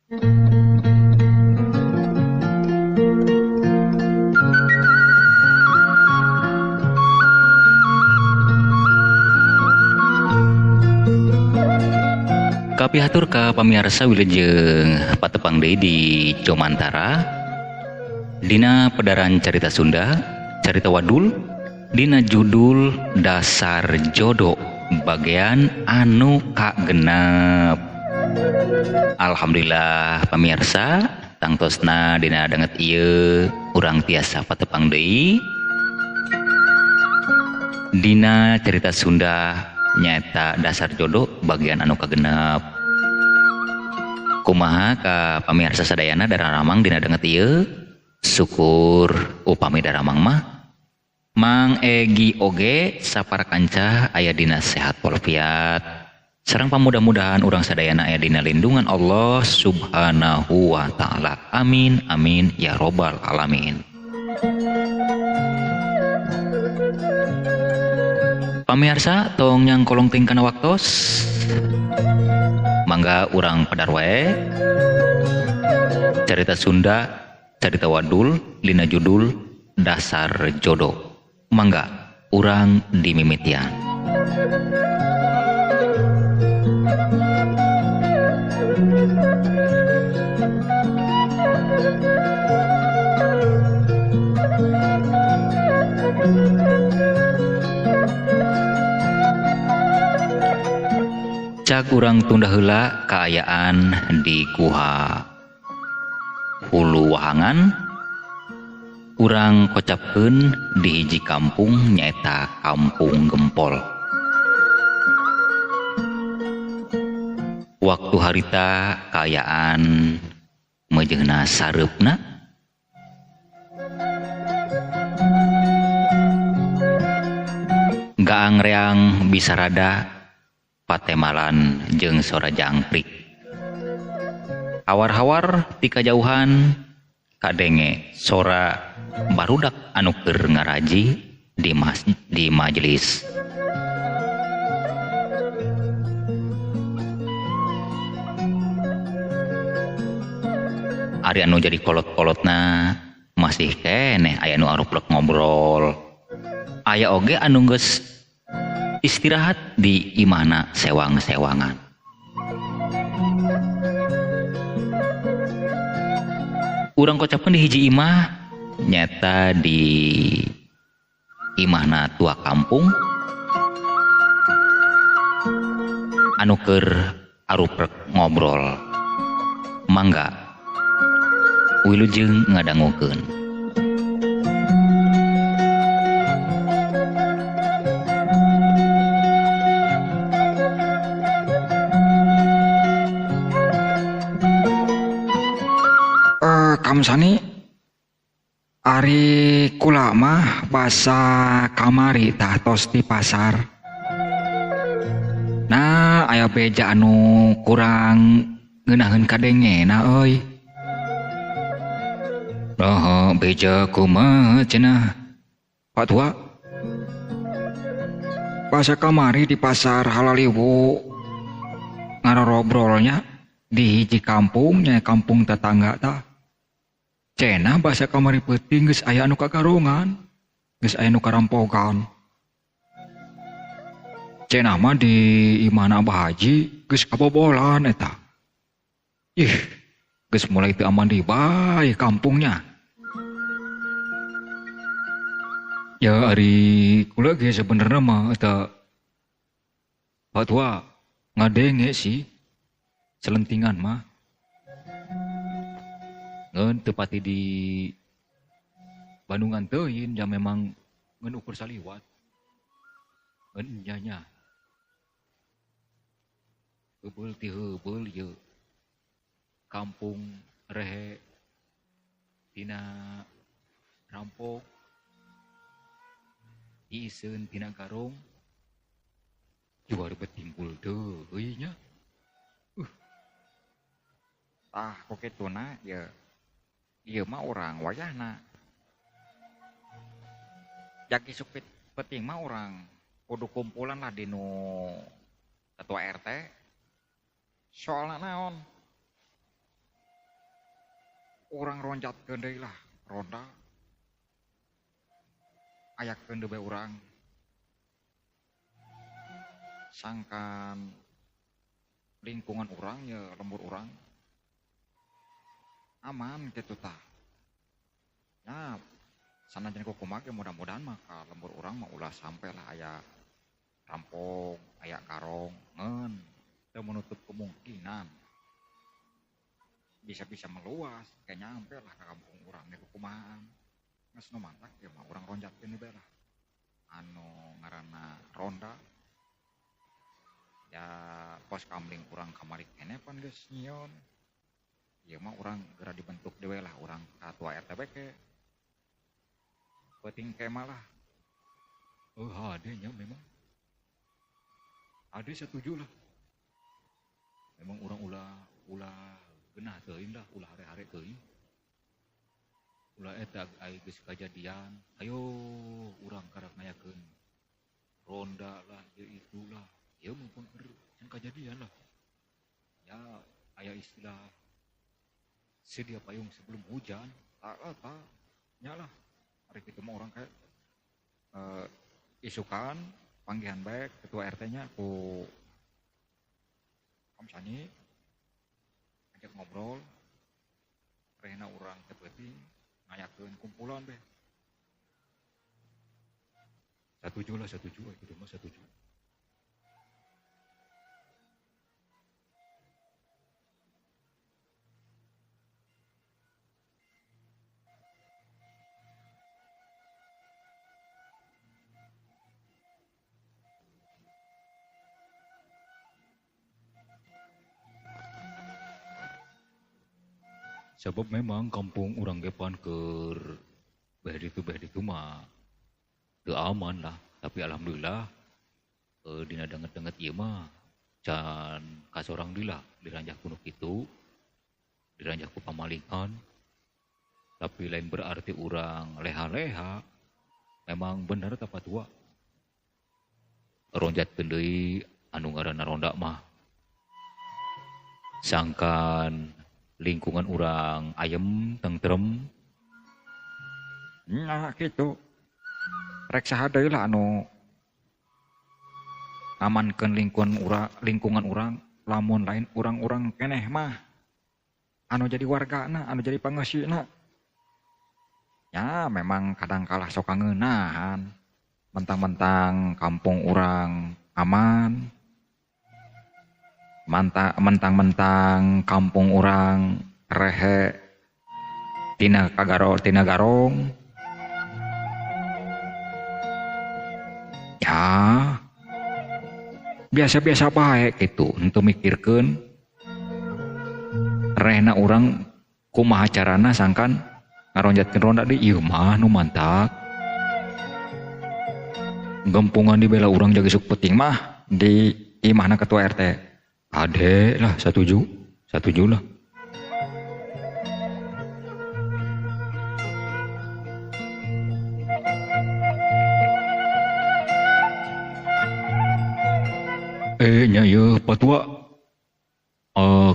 Kapihatur ka pamirsa wilujeng patepang deui di Comantara dina pedaran carita Sunda, carita Wadul dina judul Dasar Jodoh bagian anu kagenep. Alhamdulillah pamirsa, tangtosna dina danget ieu urang tiasa patepang deui dina carita Sunda nyaeta Dasar Jodoh bagian anu kagenep. Kumaha ka pamirsa sadayana dararamang dina danget ieu? Syukur upami daramang mah Mang Egi oge saparakanca aya dina sehat walafiat sareng pamudah-mudahan urang sadayana aya dina lindungan Allah Subhanahu wa taala. Amin amin ya robbal alamin. Pamirsa tong nyang kolong ting kana waktos mangga urang padar wae carita Sunda carita Wadul lina judul Dasar Jodoh. Mangga urang dimimitian. Cak urang tunda heula kaayaan di Guha Hulu Wahangan, urang kocapkeun di hiji kampung nyaeta Kampung Gempol. Waktu harita kaayaan mejeuna sareupna gaang reang bisarada patemalan jeung sora jangkrik. Hawar-hawar ti kajauhan kadenge sora barudak anu keur ngaraji di majelis. Ari anu jadi kolot-kolotna masih keneh aya anu aruplek ngobrol. Aya oge anu geus istirahat di imahna sewang-sewangan. Urang kocapkeun di hiji imah nyata di imahna tua kampung anu keur aruprek ngobrol. Mangga wilujeng ngadangukeun. Kamsani ari kula mah basa kamari tah tos di pasar. Nah aya beja anu kurang ngeunaheun kadengena euy. Beja kumaha cenah Pak Tua? Basa kamari di pasar Halaliwu ngarorobrolnya di hiji kampung nya kampung tetangga tah. Cenah basa kamari peuting geus aya anu kagarongan, geus aya anu karampogan. Cenah mah di imahna Abah Haji geus kabobolan eta. Geus mulai teu aman di bae kampungnya. Ya ari kula ge sebenarnya mah eta Pak Tua ngadenge sih selentingan mah. Ngeun tepati di Bandungan teuin ya memang ngeun ukur saliwat. Ngeun nyanya. Heubeul ti heubeul ieu. Kampung rehe tina rampok. Iseun tina garong. Jual betimpul teuy nya. Tah koketuna ya ieu mah urang wayahna. Jaki supit penting mah urang kudu kumpulan lah di nu ketua RT. Soalna naon? orang ronjatkeun deui lah ronda ayakeun deui urang sangkan lingkungan urang ya lembur urang aman kitu tah ya sanajan kumaha ge mudah-mudahan mah ka lembur urang mah ulah sampai lah aya rampong aya garong ngeun teu menutup kemungkinan bisa meluas kayak nyampe lah ke kampung urang ge kumahaan geus nu mantak ya mah urang ronjatkeun deui lah anu ngaranna ronda ya pos kamling urang kamari keneh pan geus nyieun ieu mah urang geura dibentuk dewe lah urang katua RT ke penting kemah lah hade nya memang ade setuju lah memang urang ulah genah teuing lah ulah hare-hare teuing ulah eta aya geus kajadian ayo urang karek ngayakeun ronda lah ieu itulah ieu mumpun can kajadian lah ya aya istilah sedia payung sebelum hujan tak nyalah hari kitu mah urang kayak isukan panggihan baik ketua RT-nya ku Kamsani ajak ngobrol rehna urang teh peuting ngayakeun kumpulan beh setuju kitu mah setuju sebab memang kampung urang ge pan keur beh ditu mah teu aman lah tapi alhamdulillah dina denget-denget ieu mah can kasorang deui lah diranjah kuno kitu diranjah ku pamalingan tapi lain berarti urang leha-leha memang bener tapatua ronjatkeun deui anu ngaranna ronda mah sangkan lingkungan urang ayem tentrem nah gitu rek saha deui lah anu amankeun lingkungan urang lamun lain urang-urang keneh mah anu jadi wargana anu jadi pangeusina ya memang kadang kalah sok ngeunahan mentang-mentang kampung urang aman mentang-mentang kampung urang rehe tina garong ya biasa-biasa bae gitu henteu mikirkeun rehna urang kumaha carana sangkan ngaronjatkeun ronda deui ieu mah nu mantak gempungan dibela urang jaga sok penting mah di imahna ketua RT ade lah setuju lah nya ieu patua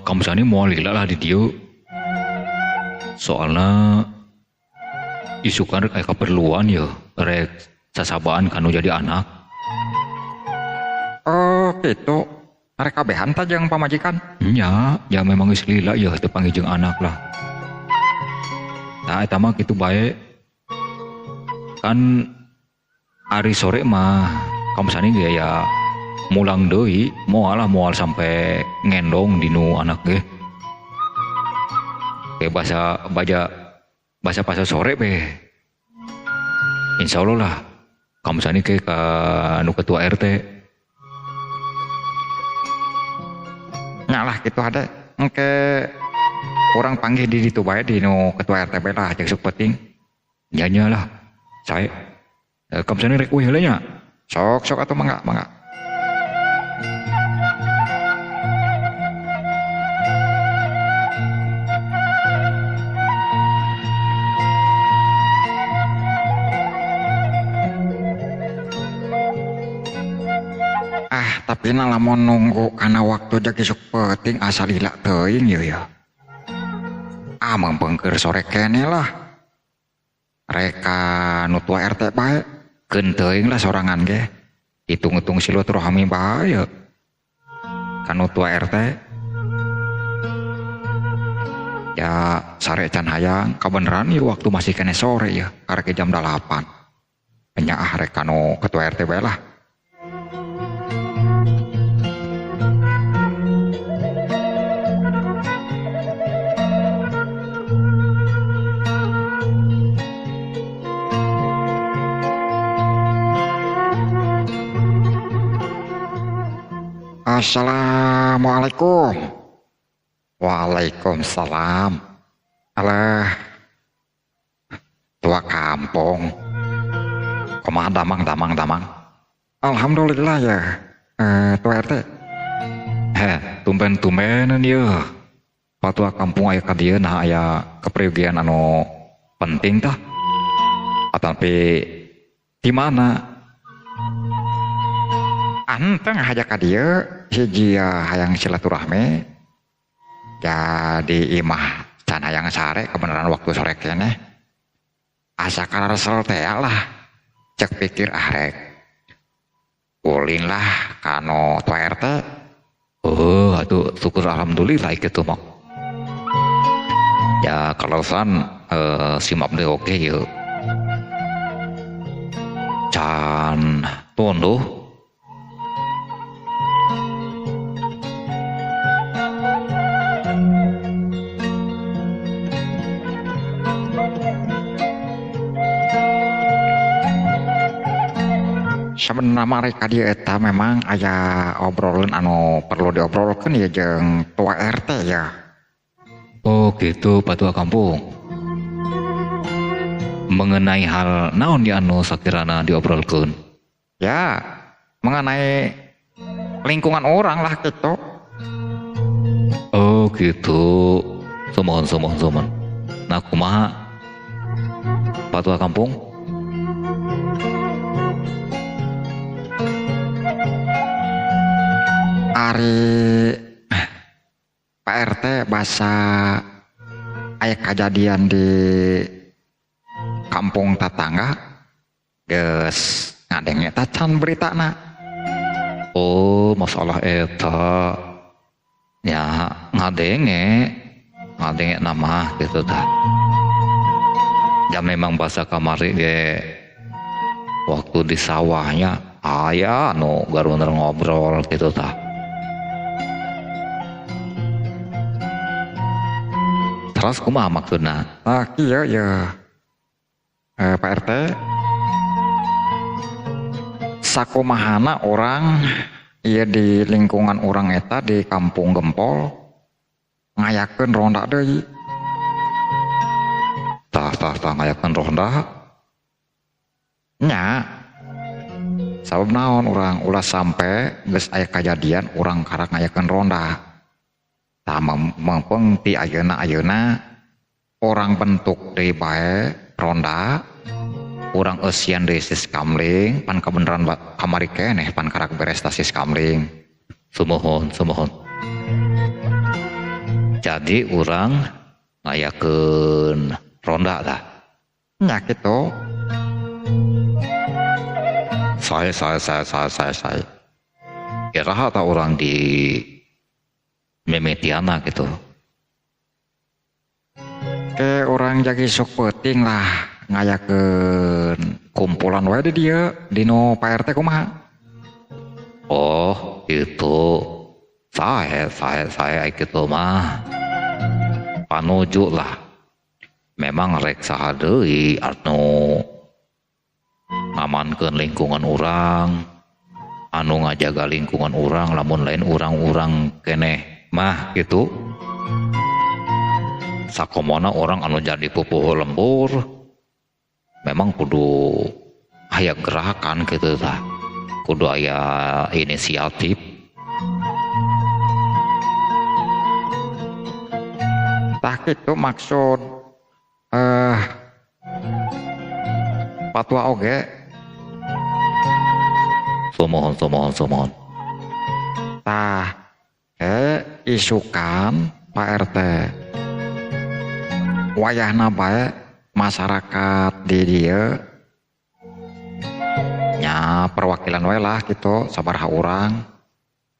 Kamsani moal lila lah di dieu soalna isukan rek aya keperluan ya rek sasabaan kanu jadi anak gitu arek kabehan ta jeung pamajikan nya ya memang geus lila ya teu panggijeung anak lah nah eta mah kitu bae kan ari sore mah Kamsani ge ya mulang deui moal sampai ngendong dinu anak ge ke bahasa pas sore be insyaallah lah Kamsani ke ka nu ketua RT nyalah gitu ada engke orang panggil di ditu bae di nu ketua RT bae lah jeung sok penting nya lah saya Kamsani rek we heula nya sok atuh mangga tapi lamun nunggu karena waktu jadi sok penting asal lila teuing ya Mengpengker sore kene lah. Reka nutua RT bae. Genteing lah sorangan ge. Hitung-hitung silaturahmi bae. Kan nutua RT. Ya sare can hayang kabeneran ieu waktu masih kene sore ya. Karek jam 8. Nya reka nu ketua RT bae lah. Assalamualaikum. Waalaikumsalam. Alah, tua kampung. Kumaha damang. Alhamdulillah ya, tua RT. Tumben-tumbenan ya. Patua kampung aya ka dieu nah aya kepergian anu penting tah. Tapi di mana? Anteng haja ka dieu hiji hayang silaturahmi. Jadi imah can hayang sare kebenaran waktu sore keneh. Asa karesel teh lah. Cek pikir rek. Ulin lah kanu tua RT. Oh, atuh syukur alhamdulillah kitu mah. Ya kalau san simap deui oke yeuh. Can tunduh sebenarnya mereka dia eta memang aya obrolan anu perlu diobrolkan ya jeung tua RT ya. Oh gitu patua kampung. Mengenai hal naon ya anu sakirana diobrolkeun? Ya, mengenai lingkungan orang lah gitu. Oh gitu. Sumohon. Nah kumaha patua kampung? Ari Pak RT bahasa aya kejadian di kampung tetangga geus ngadenge eta can beritana. Oh masalah eta ya ngadenge nama gitu tah. Ya memang bahasa kamari ge waktu di sawahnya aya anu garuner ngobrol gitu tah. Terus kumaha maksudna? Kieu ya Pak RT sakumahana orang ieu di lingkungan orang eta di kampung Gempol ngayakeun ronda deui. Tah ngayakeun ronda. Nya sabab naon urang ulah sampe geus aya kejadian urang karak ngayakeun ronda. Tah mengpeng ti ayeuna orang bentuk deui bae ronda urang eusian deui sis kamling pan kebeneran kamari keneh pan karak beres sis kamling. Sumohon. Jadi urang ngayakeun ronda tah. Nya kitu. Saya. Iraha ta urang di memetiana gitu. Orang jagi sok penting lah ngayakeun kumpulan wae di dieu dino Pak RT kumaha? Oh itu saya gitu mah panuju lah. Memang rek saha deui anu ngamankeun lingkungan urang, anu ngajaga lingkungan urang lamun lain urang-urang keneh mah gitu. Sakomona orang anu jadi pupuh lembur memang kudu aya gerakan gitu tah. Kudu aya inisiatif. Tah kitu maksud patua oge. Sumohon. Tah isukan Pak RT wayahna bae masyarakat di dieu nya perwakilan wae lah gitu sabaraha urang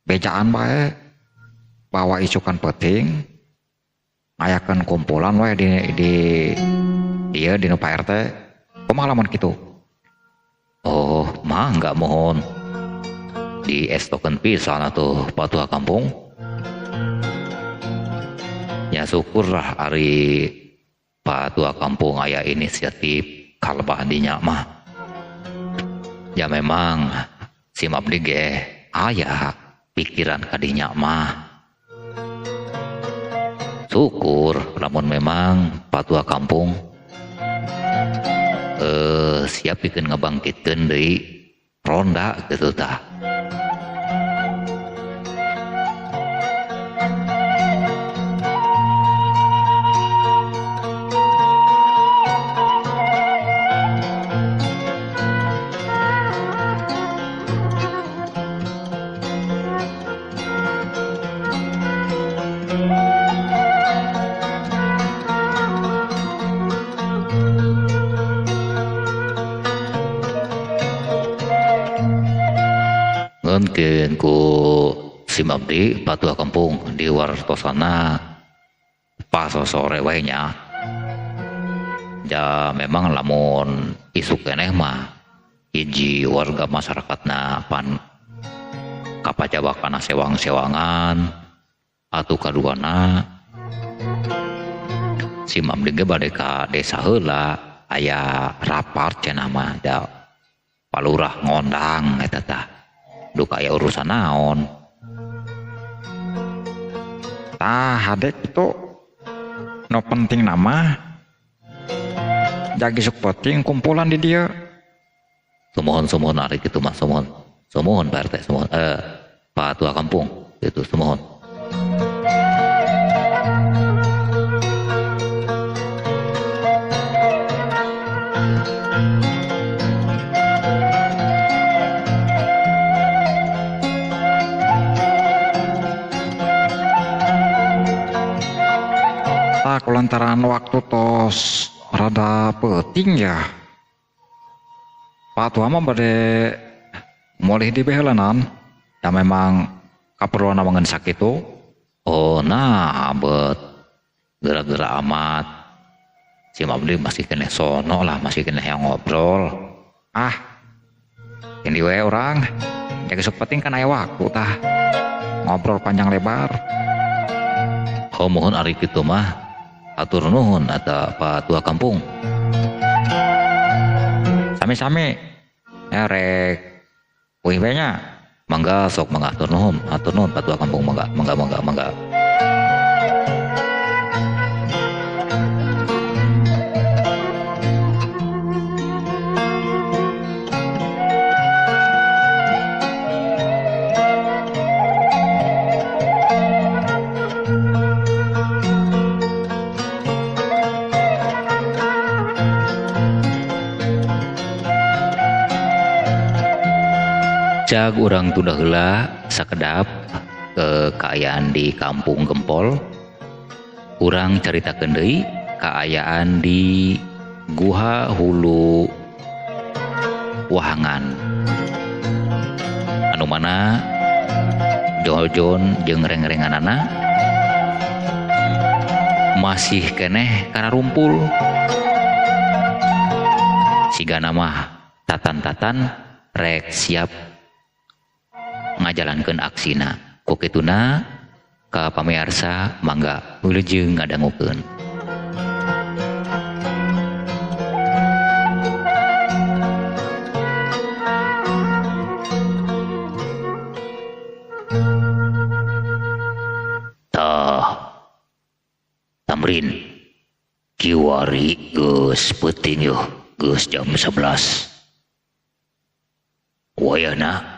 bejaan bae bawa isukan penting ngayakeun kumpulan wae di dieu di Pak RT kumaha lamun kitu. Oh, mah nggak mohon di estokan pisan atuh patua kampung. Ya syukurlah ari patua kampung aya inisiatif kalebah dinya mah. Ya memang si abdi ge aya pikiran kadinya mah. Syukur lamun memang patua kampung siap bikin ngebangkitkeun deui ronda gitu tah. Ngeunkeun ku si abdi patua kampung di wartosana pas sore wae nya. Ya memang lamun isu keneh mah hiji warga masyarakatna pan kapajabakana sewang-sewangan atuh kaduana si abdi ge bade ka desa heula aya rapat cenah mah da palurah ngondang eta tah. Duh kaya urusan naon. Tah hadek itu no penting nama jagi sok penting kumpulan di dia. Sumohon ari kitu mah sumohon. Sumohon Pak RT sumohon. Pak Tua Kampung itu sumohon. Kulantaran waktu tos rada penting ya Pak Tua mah bade mulih di behelanan ya memang kaperluan amangan sakitu. Oh nah abet gerak-gerak amat si abdi masih kena sono lah masih kena yang ngobrol ini we orang jadi sok penting kan aya waktu tah ngobrol panjang lebar. Oh mohon ari kitu mah atur nuhun eta Pak Tua Kampung. Sami-sami rek wih we nya mangga sok mangga atur nuhun Pak Tua Kampung mangga. Cag urang tudah heula sakedap kekayaan di Kampung Gempol. Urang caritakeun deui kaayaan di Guha Hulu Wahangan. Anu mana Jojon jeung reng-renganana masih keneh kana rumpul. Sigana mah tatan-tatan rek siap ngajalankeun aksina. Ku kituna ka pamirsa mangga wilujeng ngadangukeun. Tah Tamrin kiwari geus peuting yuh geus jam 11. Wayahna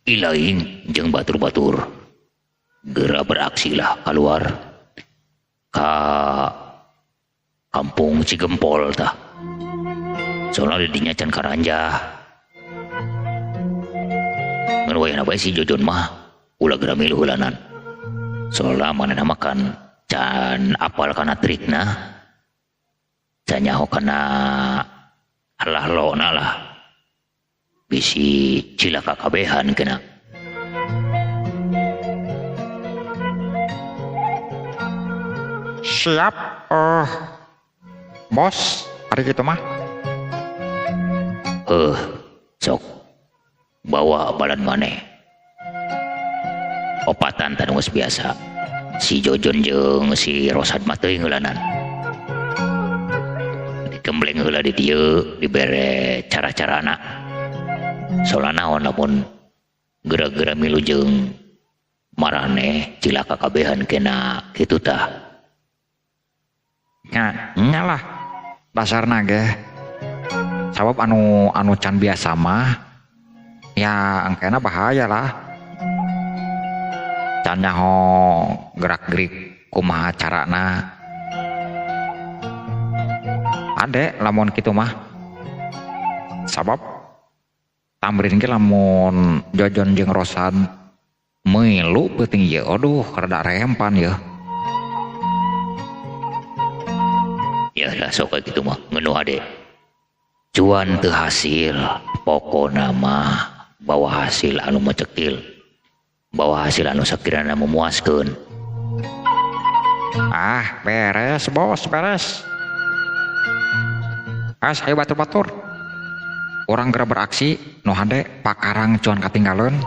ilaing jeung batur-batur geura beraksilah keluar ka Kampung Cigempol tah. Soalna di dinya can karanjah. Ngan wayahna bae si Jojon mah ulah geura miluh heulanan. Soalna manehna makan Can apal kana trikna. Can nyaho kana alah lona lah. Bisi cilaka kabehan kena. Siap. Bos, hari gitu mah. Sok bawa balan maneh. Opatan tanu geus biasa. Si Jojon jeung si Rosad mah teuing heulanan. Dikembleng heula di dieu dibere cara-carana. Soalna naon lamun geura-geura milu jeung marane cilaka kabehan kena kitu tah. Nya lah. Dasarna ge. Sabab anu can biasa mah ya angkena bahaya lah. Can nyaho gerak-gerik kumaha carana. Ade lamun kitu mah. Sabab tamrin ge lamun Jojon jeung Rosad meilu peuting ieu aduh rada rempan ya. Ya lah sok kitu mah ngeunuh ade. Cuan teu hasil, pokona mah bawa hasil anu macekil. Bawa hasil anu sakirana memuaskeun. Beres bos, beres. Ayo batur-batur. Orang geura beraksi nu hade pakarang cuan katinggalan.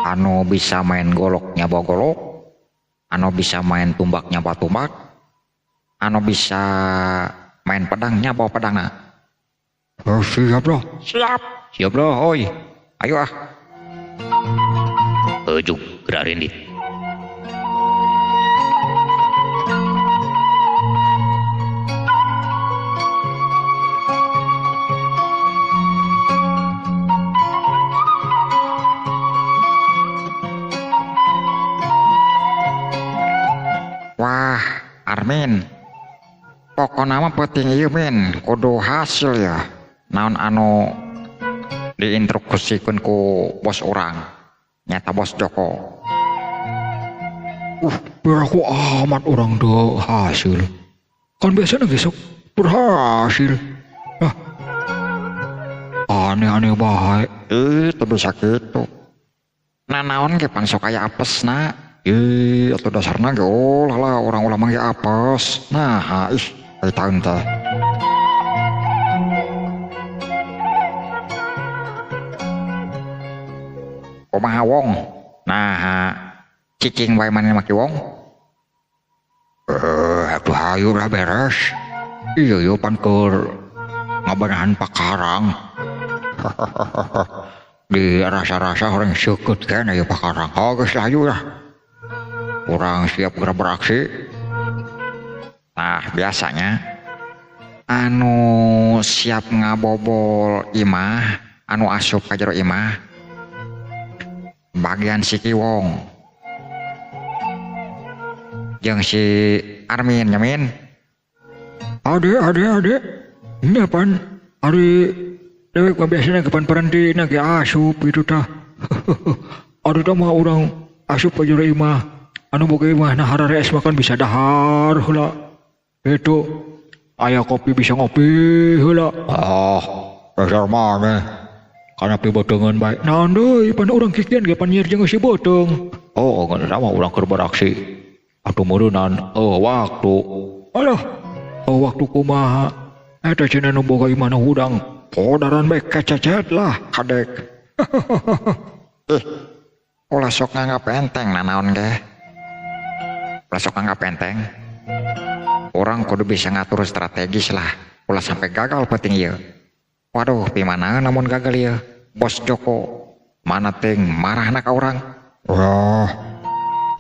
Anu bisa main goloknya bawa golok. Anu bisa main tumbaknya bawa tumbak. Anu bisa main pedangnya bawa pedangna. Siap loh. Siap loh, oi. Ayo Juk geura rindit. Wah, Armin. Pokona mah penting ieu men, kudu hasil ya. Naon anu diinstruksikeun ku bos urang. Nyata bos Joko. Beraku amat orang do hasil. Kan biasanya besok berhasil. Aneh-aneh baik. Itu bisa gitu. Nah naon ge pan sok aya apesna. Atuh dasarna ge lah orang ulama ge apes. Nah, ai taun teh. Kumaha wong? Nah, cicing wae maneh maki wong. Aduh hayu lah beres. Iya pan keur ngabanahan pakarang. Di rasa-rasa orang syukut kan ya pakarang. Geus hayu lah. Orang siap geura beraksi. Nah, biasanya anu siap ngabobol imah, anu asup ka jero imah. Bagian si Kiwong jeung si Armin nyamin. Ade ini apaan? Ari dewek biasanya kepan perantina ge asup gitu tah. Ade tah mah urang asup ka jero imah. Anu boga imah nah hararees makan bisa dahar heula. Itu aya kopi bisa ngopi heula. Dasar maneh. Karena pi beuteungeun bae. Naon deui pan urang kikian ge pan nyieur jeung si beuteung. Ngan sama urang keur beraksi. Atuh meureunnan waktu. Alah, waktu kumaha? Eta cenah nu boga imah nu hudang. Podaran bae kececet lah kadek. Ulah sok nganggap enteng naon ge. Ulah sok nganggap enteng. Orang kudu bisa ngatur strategis lah. Ulah sampai gagal penting ieu. Waduh, pimana namun gagal ya. Bos Joko mana ting marahna ka urang.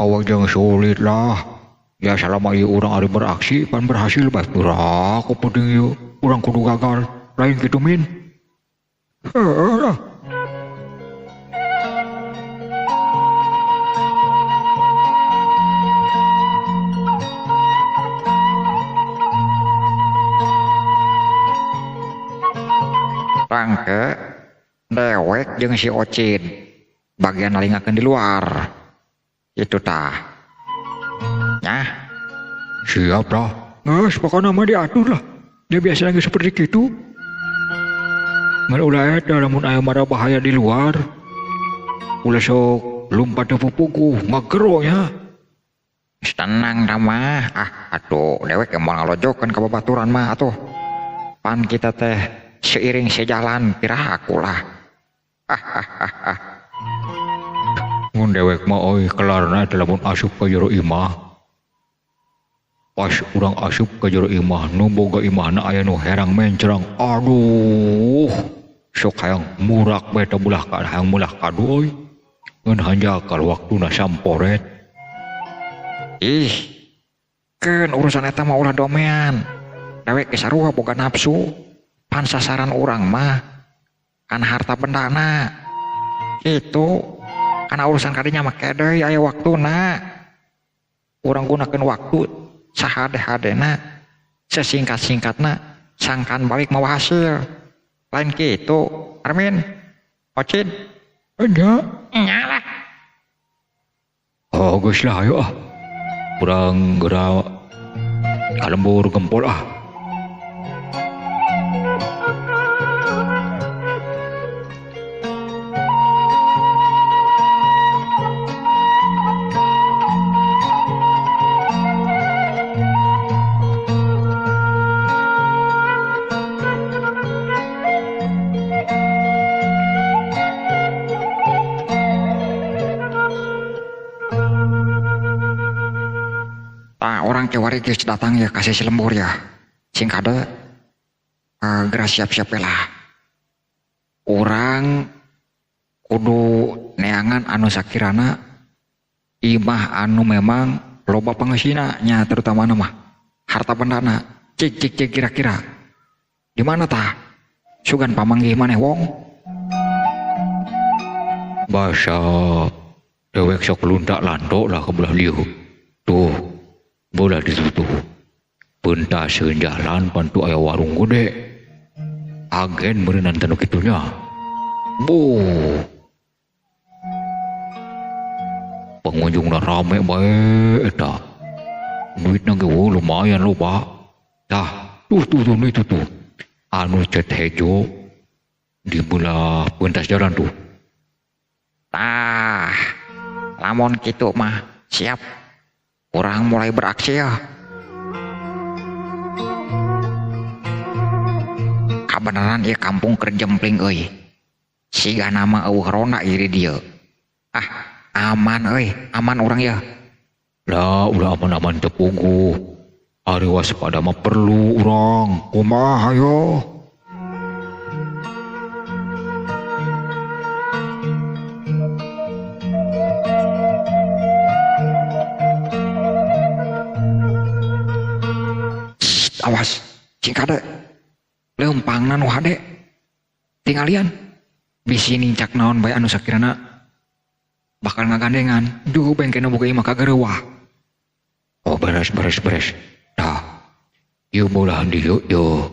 Awak jangan sulit lah. Ya selama ieu urang ari beraksi pan berhasil bae aku penting ieu. Urang kudu gagal. Lain kitu min. Rangke dewek jeung si Ocin bagian nalingakeun di luar itu tah. Nyah, Siap dah. Nges, pokoknya mah diatur lah. Dia biasa lagi seperti itu. Ngan ulah eta lamun aya mara bahaya di luar. Ulah sok lompat ke pupuku, magero nya. tenang dah mah. Atuh, dewek emang ngalojokeun ka babaturan mah atuh. Pan kita teh seiring sejalan piraku lah. Mun dewek mah oi kelarna teh lamun asup ka jero imah. Pas urang asup ka jero imah, nu boga imahna aya nu herang mencrang. Aduh, sok hayang murak bae teh bulah ka hayang mulah kadu euy. Ngan hanjakal waktuna samporet. Ih, kan urusan eta mah ulah domean. Dewek ge sarua boga nafsu. Pan sasaran urang mah kan harta bendana. Itu karena urusan kadinya mah kedeuy aya waktuna. Urang gunakeun waktu sahade-hadena, sesingkat-singkatna sangkan balik mawa hasil. Lain kitu, Armin. Ocin. Enya. Nyalah. Oh, geus lah ayo ah. Urang geura kalembur gempol ah. Orang kewari geus datang ya kasih si lembur ya. Sing kada geura siap-siap lah. Urang kudu neangan anu sakirana imah anu memang loba pangeusina nya terutama mah harta bendana. Cik kira-kira di mana tah? Sugan pamanggih maneh wong. Basa dewek sok lundak landok lah ke belah liu. Tuh, bola ditutup. Pentaseun jalan pantu aya warung gede. Agen berenang tanu kitunya. Pengunjungna rame bae eta. Duitna ge lumayan loba. Tah, tuh itu tuh. Anu cet hejo di belah pentas jalan tuh. Tah, lamun kitu mah siap. Orang mulai beraksi ya. Kabeneran ieu kampung kerjempling euy. Siga nama eueuh ronda iri dieu. Aman euy, aman urang ya. Lah udah aman-aman teu puguh. Ari waspada mah perlu urang. Kumaha hayo? Awas, cing kada leumpangna nu hade. Tingalian bisi nincak naon bae anu sakirana bakal ngagandengan. Duh bengkena boga imah kagareuwah. Oh beres. Dah, ieu belah dieu yo.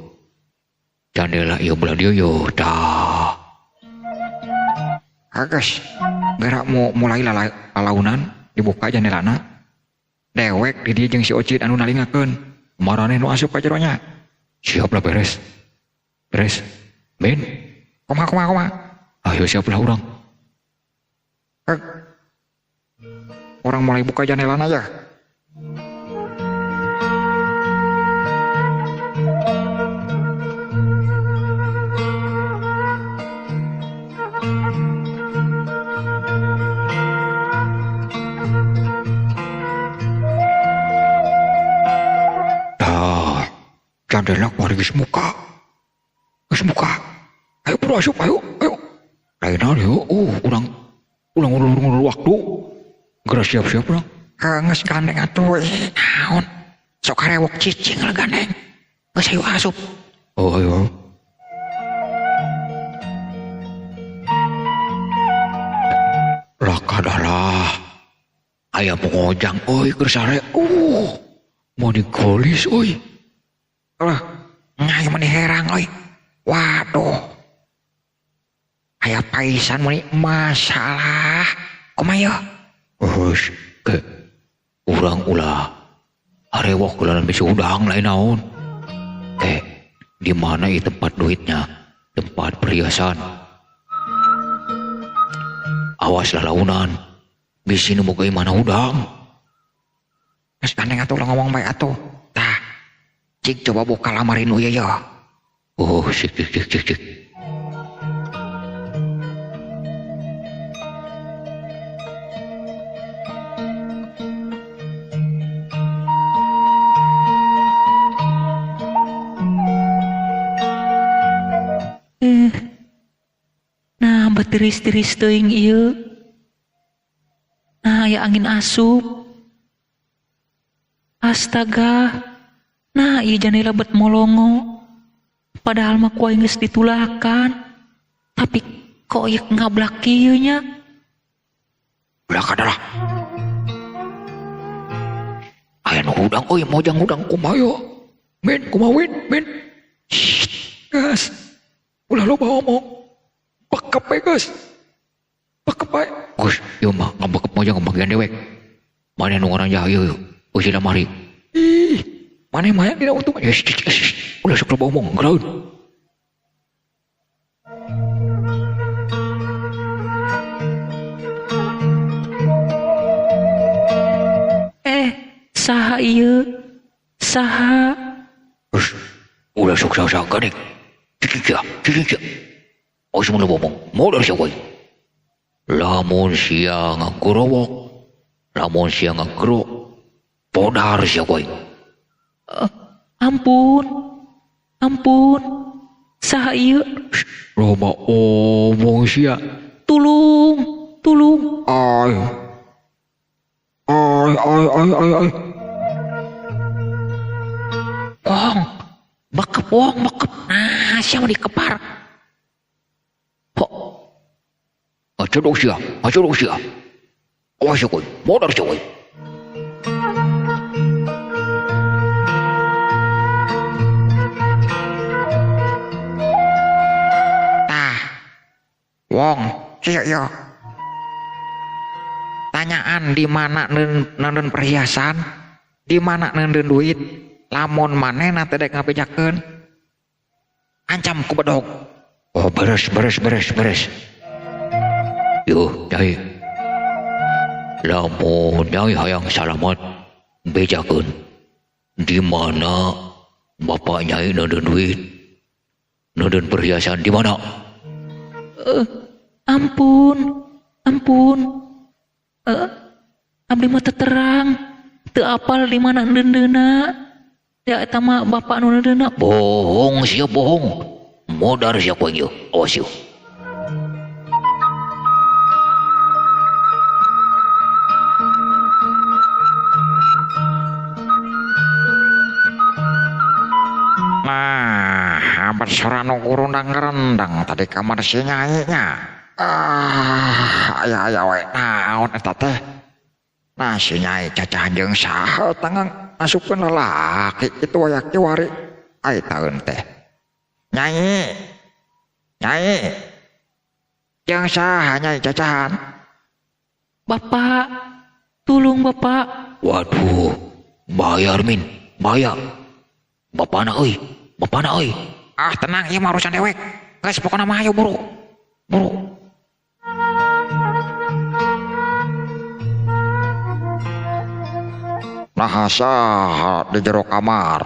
Jandela ieu belah dieu yo. Dah. Geus, geura mulai lalaunan dibuka jandelana. Dewek di dieu jeung si Ocit anu nalingakeun. Marane nu asup ka jeronya. Siap lah beres. Men. Kumaha. Ayo siap lah urang. Orang mulai buka jandelana aja. Jandela kemari geus muka. Ayo bro asup ayo. Lainal yuk. Urang ulur waktu. Geura siap-siap urang. Geus gandeng atuh naon. Sok karewok cicing lah gandeng. Geus ayo asup. Oh ayo. Lah kadalah. Aya pengojang euy keur sare. Mau digolis euy. Alah, nyai mani herang euy. Waduh. Aya paisan mani masalah. Kumaha? Urang ulah arewok kulalan bisi udang lain naon. Di mana tempat duitnya? Tempat perhiasan. Awas lalaunan. Bisi nemu ke mana udang. Geus gandeng atuh ngomong bae atuh. Tah. Cik coba buka lamarin ieu ya. Oh, cik. Nah, batiris-tiris teuing ieu. Nah, aya angin asup. Astaga. Nah, ieu janela bet molongo. Padahal mah kuai geus ditulakan. Tapi kok ieu ngablak kieu nya? Ulah kadalah. Aya nu udang euy mojang udang kumaha? Men kumaha men? Gas. Ulah loba ngomong. Pakep we geus. Pakep we. Gus, ieu mah ngabekep mojang bagian dewek. Mana nu ngaran jaha ieu? Euy lamari. Ih, maneh mah dina untung. Ulah sok loba omong, geraun. Saha ieu? Saha? Gus, ulah sok saha gadek. Cicik. Oh, semua loba omong. Modal sia we. Lamun sia ngagorowok, lamun sia ngagero, podar sia we. Ampun. Saha ieu? Loba omong sia. Tulung. Ai. Wong, bakep. Nah, siapa dikepar? Aja dong sia. Awas ya koy, modal sia we. Tah. Wong, iya. Tanyaan di mana neun perhiasan, di mana neun duit, lamun manehna teh dek ngabejakeun. Ancam ku bedog. Oh, beres. Yo, Nyai. Lamun Nyai hayang salamat bejakeun. Di mana Bapak Nyai neun duit? Neun perhiasan di mana? Ampun. Abdi mah teu terang. Teu apal di mana ndeundeuna. Ya eta mah bapak nu ndeundeuna. Bohong. Modar sia koy ieu. Awas ieu. Nah, hampir sorano kurundang rendang tadi kamar si Nyai nya. Aya we naon eta teh. Nah, si Nyai cacah jeung saha tangang masukkeun lalaki kitu aya kiwari. Ai taeun teh. Nyai. Jeung saha Nyai cacahan? Bapak, tulung bapak. Waduh, bayar min, bayar. Bapana euy. Ah, tenang, ieu mah urusan dewek. Geus pokona mah ayo buru. Nah, saha di jero kamar.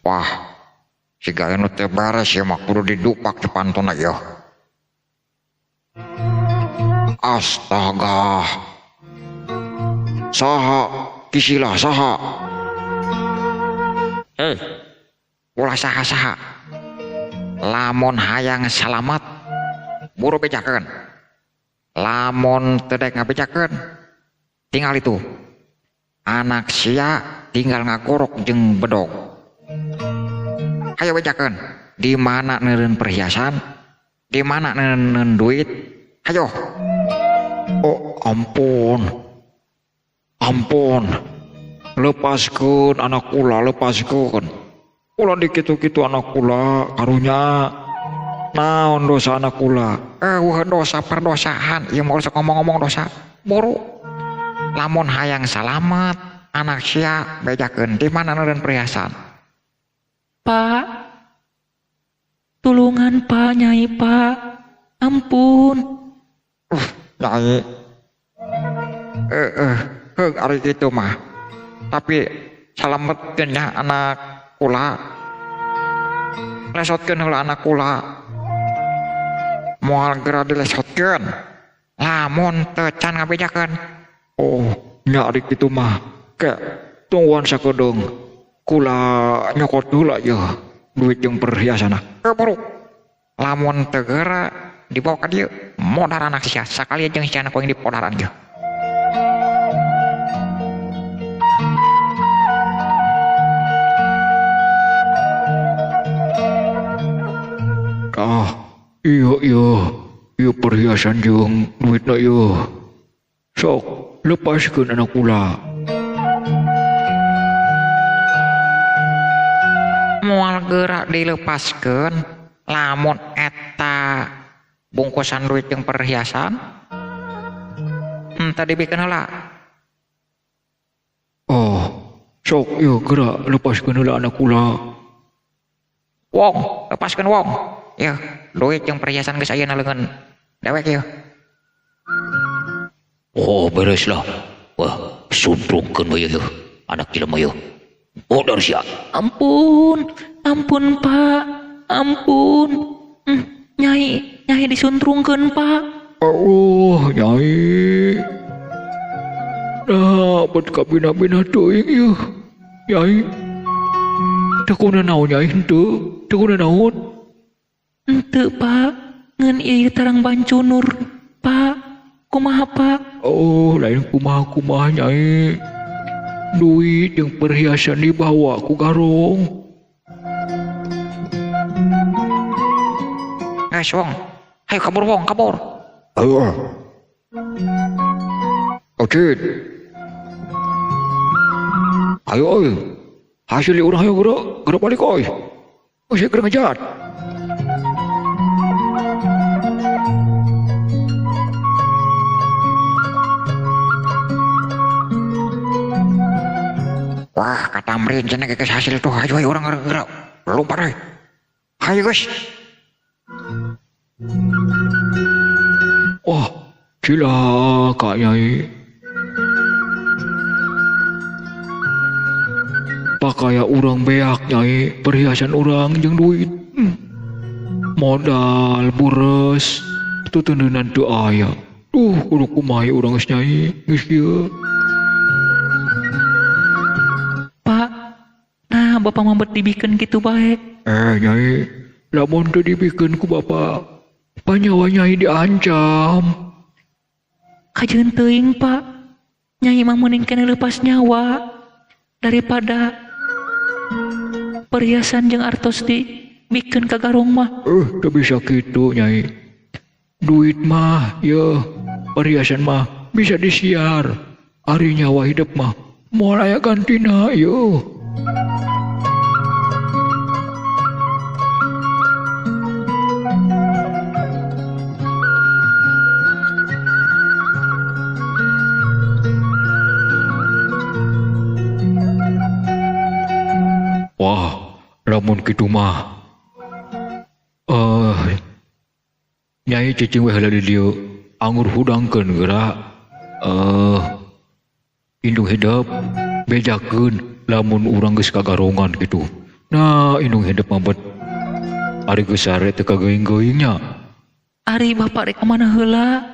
Wah, si gawe nu teu beres ieu mah kudu didupak di pantuna ieu. Astaga. Saha? Kisilah saha? Ulah saha-saha. Lamun hayang salamat, buru bejakeun. Lamun teu daek ngabejakeun, tinggal itu. Anak sia tinggal ngagorok jeung bedog. Hayo bejakeun. Di mana neureun perhiasan? Di mana neureun duit? Hayo. Oh, ampun. Lepaskeun anak kula, lepaskeun. Kula dikitu-kitu anak kula karunya naon dosa anak kula. Dosa perdosaan. Ieu mah ngomong-ngomong dosa. Boro. Lamun hayang salamet, anak sia bejakeun di mana dan perhiasan. Pak, tulungan Pak, Nyai Pak, ampun. Nyai, ari gitu mah. Tapi salametkeun nya anak kula. Lesotkeun heula anak kula. Moal geura dilesotkeun. Lamun teu can ngabejakeun. Oh, nya ari kitu mah. Ke tungguan sakedeung. Kula nyokot heula ya duit jeung perhiasanna. Buru. Lamun teu geura dibawa ka dieu, modar anak sia sakali jeung si anak koeng dipodaran ge. Iya perhiasan jeung duitna ieu. Sok lepaskeun anak kula. Moal geura dilepaskeun lamun eta bungkusan duit jeung perhiasan teu dibikeun heula. Oh, sok ieu geura lepaskeun heula anak kula. Wong, lepaskeun wong. Ya, duit jeung perhiasan geus ayeuna leungeun dewek ieu. Oh, beres lah. Wah, suntrungkeun mah ieu anak jelema ieu. Modar sia. Ampun Pak, ampun. Nyai disuntrungkeun Pak. Oh, Nyai. Nah, bet kabina-bina teuing ieu. Nyai. Teu kuna naon Nyai henteu? Teu kuna naon? Henteu Pak, ngan ieu tarang bancunur. Pak, kumaha Pak? Oh, lain kumaha-kumaha Nyai. Duit yang perhiasan dibawa ku garong. Guys, wong. Hayu kabur wong, kabur. Ayo. Ocit. Ayo. Hasil urang ayo geura balik oi. Masih geura ngejat. Wah, kata Amrin cenah geus hasil tuh. Hayu urang geura lompat euy. Hayu guys. Wah, cilaka Nyai. Pakaya urang beak Nyai, perhiasan urang jeung duit. Modal bures, tuteunan teu aya. Kudu kumaha urang geus Nyai, geus kieu. Pak, nah Bapak mambet dibikeun kitu bae. Nyai, lamun teu dibikeun ku Bapak, panyawa Nyai diancam. Kajeun teuing Pak, Nyai mah mending kena lepas nyawa daripada perhiasan jeung artos dibikeun ka garong mah. Teu bisa kitu Nyai. Duit mah, ya perhiasan mah bisa disiar. Ari nyawa hidup mah moal aya gantina, yo. Wah, lamun kitu mah. Nyai cicing we heula di dieu anggur hudangkeun geura. Indung hidup bejakeun lamun urang geus kagarongan kitu. Nah, indung hidup mah bet ari geus sare teu kageuing-geuingnya. Ari Bapak rek mana heula?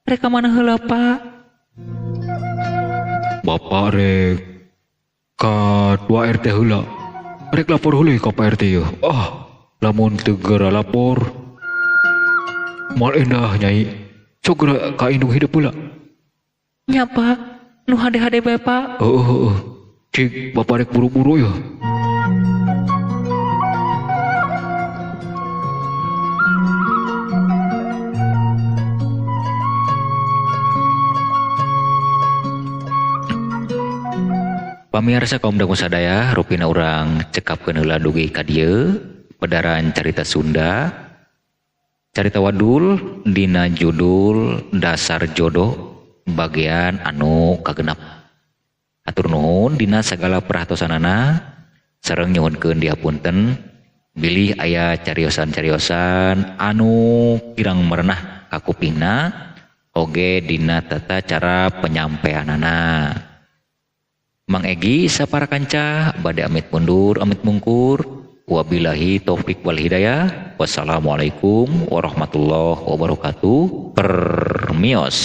Rek mana heula Pak? Bapak rek ka 2 RT heula. Rek lapor heula ka Pak RT ya. Lamun teu geura lapor moal endah Nyai. Sok geura ka indung hidup heula. Nya Pak, nu hade-hade bae Pak. Cik Bapak rek buru-buru ya. Pamirsa kaum dangu sadaya, rupina urang cekapkeun heula dugi ka dieu pedaran carita Sunda. Carita wadul dina judul Dasar Jodoh bagian anu kagenep. Atur nuhun dina sagala perhatosanana sareng nyuhunkeun dihapunten bilih aya cariosan-cariosan anu kirang merenah ka kupingna oge dina tata cara penyampaianana. Mang Egi saparakanca bade amit mundur amit mungkur. Wabillahi taufik wal hidayah. Wassalamualaikum warahmatullahi wabarakatuh. Permios.